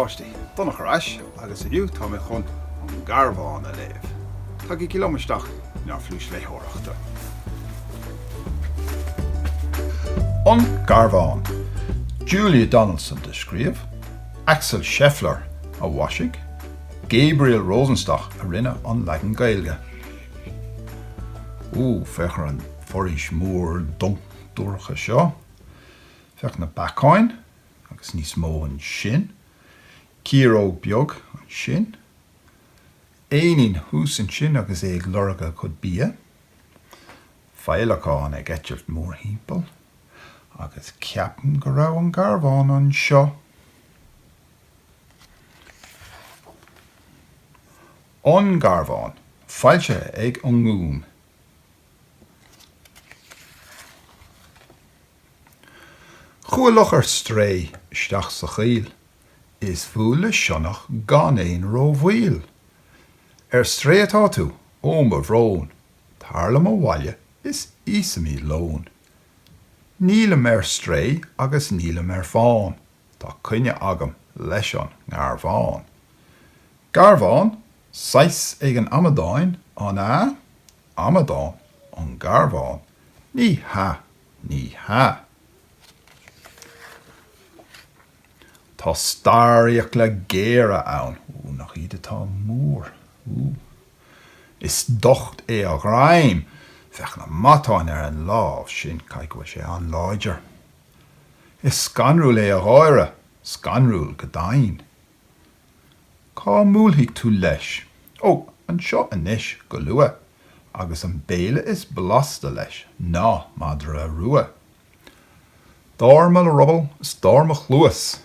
fáistí, Donach arás, agus iniu tá mé chun an Garbhán a léamh. Tá í kilómeisteach ná flúis léthireachta. An Garbhán. Julia Donaldson de scríobh, Axel Scheffler a Wasigh, Gabriel Rosenstock a rinne an legan gailge. Fechar an foris mór dúrcha seo. Fech na bacáin, agus níos mó an sin. Círóg beag an sin. Éonin hús an sin agus ag lorga chud bia. Feilachán ag eitilt mór hímpel. Agus ceapan go raibh an Garbhán an seo. An Garbhán, foilsithe ag an ngúm. Chuaigh ar strae isteach sa scéal, is bhuail sionnach gan éon rómhoill. Ar strae atá tú, a bhrón, tarla mo bhaile is íosfaimid lón. Nílam ar strae agus nílam ar fáin, tá cuine agam leis an Garbhán. Garbhán, sais ag an amadáin an amadán an Garbhán, neacha. Tá stairiach le géire ann, nach iad atá mór. Is docht é a ghraim, fech na matáin ar an lámh sin caigh sé an láidir. Is scanrúil é a gháire, scanrúil go dain. Cá múlthaigh tú leis, an seo inis go luath, agus an béile is blasta leis, ná madra a rua. Dárma le rubbal is dármach luas,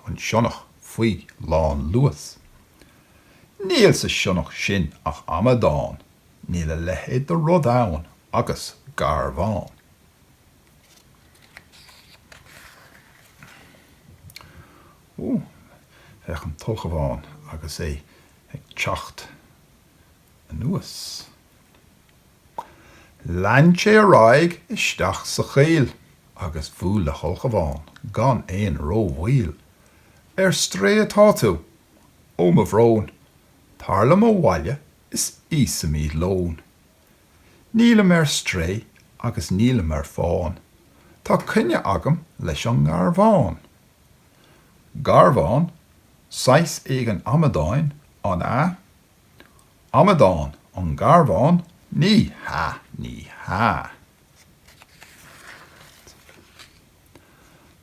an sionnach faoi lán luas. Níl sa sionnach sin ach amadán, níl a lehéad de rud ann agus Garbhán. Fech an tulchabhán agus é ag teacht a nuas. Lean sé a raig isteach sa scéal, agus bhuail le tulchabhán gan éon rómhoill. Ar strae atá tú, a bhrón, tarla mo bhaile is íosfaimid lón. Nílam ar strae agus nílam ar fáin, tá cuine agam leis an Garbhán. Garbhán, sais ag an amadáin an amadán an Garbhán, neacha.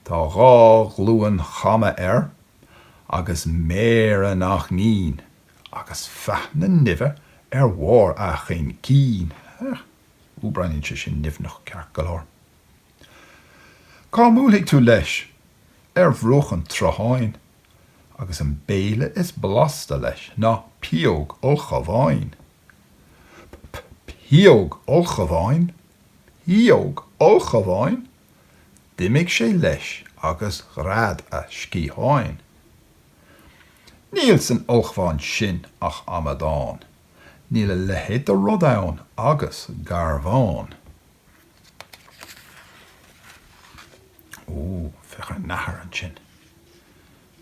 Tá gá glúan chama agus méire nach nín, agus feth na nimhe mhór a chin cín. Breinn sé sin nimhnach ceart go leor. Cá múlthaigh tú leis, bhruch an trátháin, agus an béile is blasta leis, ná pióg ulchabháin. Pióg ulchabháin, dimigh sé leis agus ghrád a scíháin. Níl san ulchabháin sin ach amadán, níl a lehéad a rud ann agus Garbhán. Fechar neathar an sin.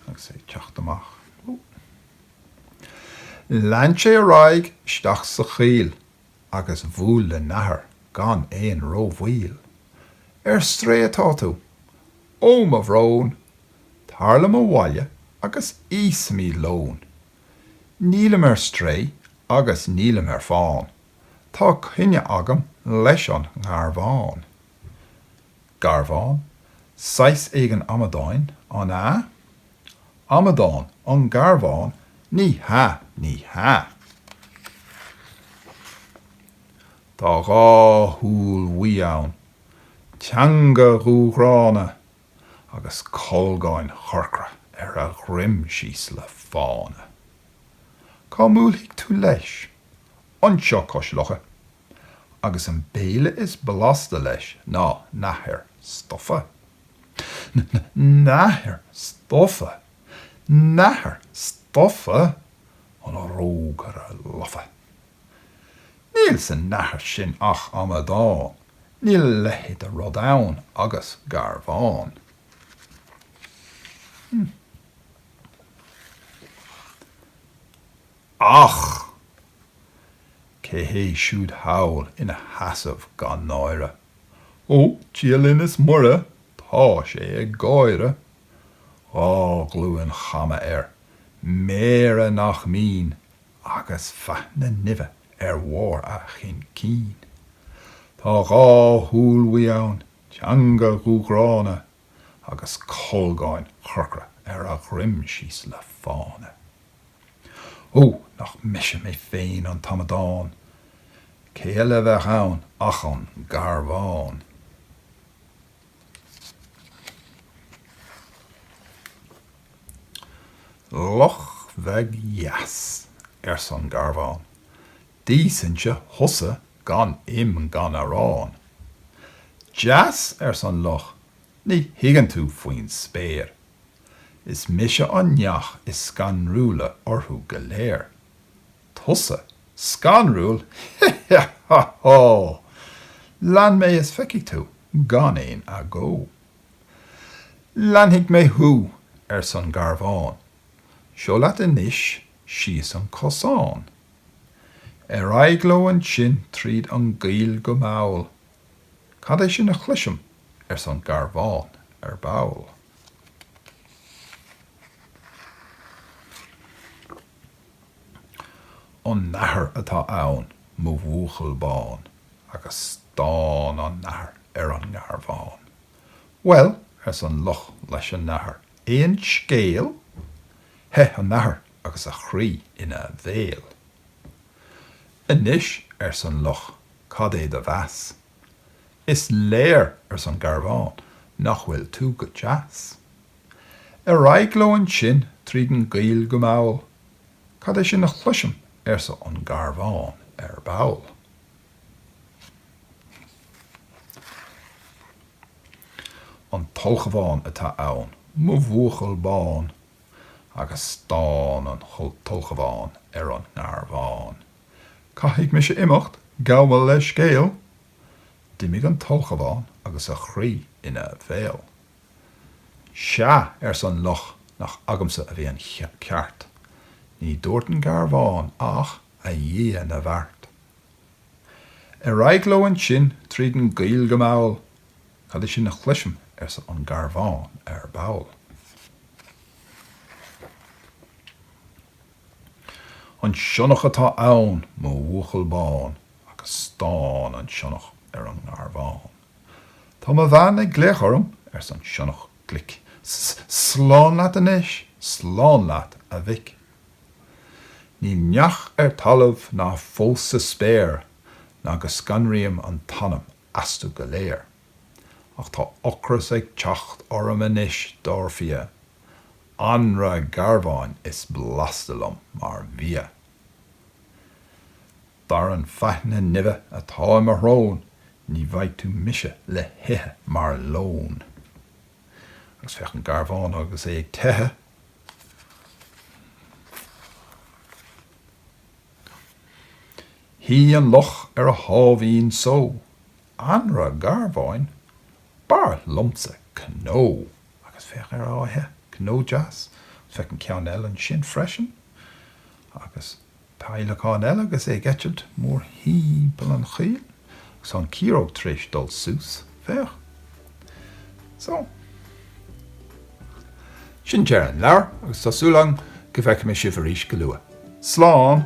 Agus é teacht amach. Lean sé a raig isteach sa scéal, agus bhuail le neathar gan éon rómhoill. Ar strae atá tú, a bhrón, tarla mo bhaile agus íosfaimid lón. Nílam ar strae agus nílam ar fáin, tá cuine agam leis an Garbhán. Garbhán, sais ag an amadáin an amadán an Garbhán, neacha. Tá gá húil mhuí ann, teanga rúghrána, agus colgáin chorcra ar a ghrim síos le fána. Cá múlthaigh tú leis, an seo coslucha, agus an béile is blasta leis, ná neathar stoffa. Neathar stoffa an a róg ar a lofa. Níl san neathar sin ach amadán, níl lehéad a rud ann agus Garbhán. Ach! Cé siúd hawl ina hasamh gan náire. Ó, díalinn is mura, tá sé gáire. Á glúin chama mére nach mín, agus na nimhe mhór a chin cín. Tá gá húlhuí ann, teanga gúgrána, agus colgáin churcra a grim síos le fána. Ó, nach mise mé féin an tamadán, céile bheith ann ach an Garbhán. Loch bheag yes san Garbhán. Dísanse thusa gan gan arán. Jas san loch, ní higann tú faoin spéir. Is mise an neach is scanrúla orthú go léir. Tusa, scanrúil? Ha ha! Lan mé is feici tú, gan éin a go. Lanhic mé hu san Garbhán. Seo leat inis síos an cosán. Aigló an sin tríd an gaol go maol. Cad é sin a chluisim san Garbhán bail. An nathair atá ann mo bhuail bán, agus stán an nathair an Garbhán. Well, san loch leis an nathair, éon scéal, an nathair agus a chrí ina bhéal. Inis san loch, cad é de bheas. Is léir san Garbhán nach bhfuil tú go jas. Aigló an sin tríd an gaol go maol, cad é sin a chluisim sa an Garbhán bail. An tolchabhán atá ann, mo bhuail bán, agus stán an tolchabhán an Garbhán. Caithfidh me sé imimecht, gabhfuil le scéal, dimig an tolchabhán agus a chrí ina bhéal. Se san loch nach agamsa a bhí an ceart. Ní dúirt an Garbhán ach a dhé na bhart. Aigló an sin tríd an gaol go maol, cad é sin na chluisim an Garbhán bail. An sionnach atá ann mo bhuail bán, agus stán an sionnach an Garbhán. Tá má bhean ag gléchorm san sionnach glic. Slán leat inis, slán leat a bhic. Ní neach talamh ná fósa spéir, ná go scanríam an tanam asú go léir. Ach tá ocras ag teacht orm inis dárfia. Anra Garbhán is blastalum mar bhia. Dar an feithne nimhe atá mar bhrón, ní bhaid tú mise le hithe mar lón. Agus fech an Garbhán agus é ag tethe. Hí an loch a hábhín só. Anra Garbháin, bar lumsa cnó. Agus fech áthe, cnó jas. Fech an ceann eile an sin freisin. Agus peilacán eile agus é gceitilt mór híbal an chill. Agus an círóg tríis dul sús fech. So, sin dear an leabhar agus tásúlan go bhfeice mé sibh arís go luath. Slán!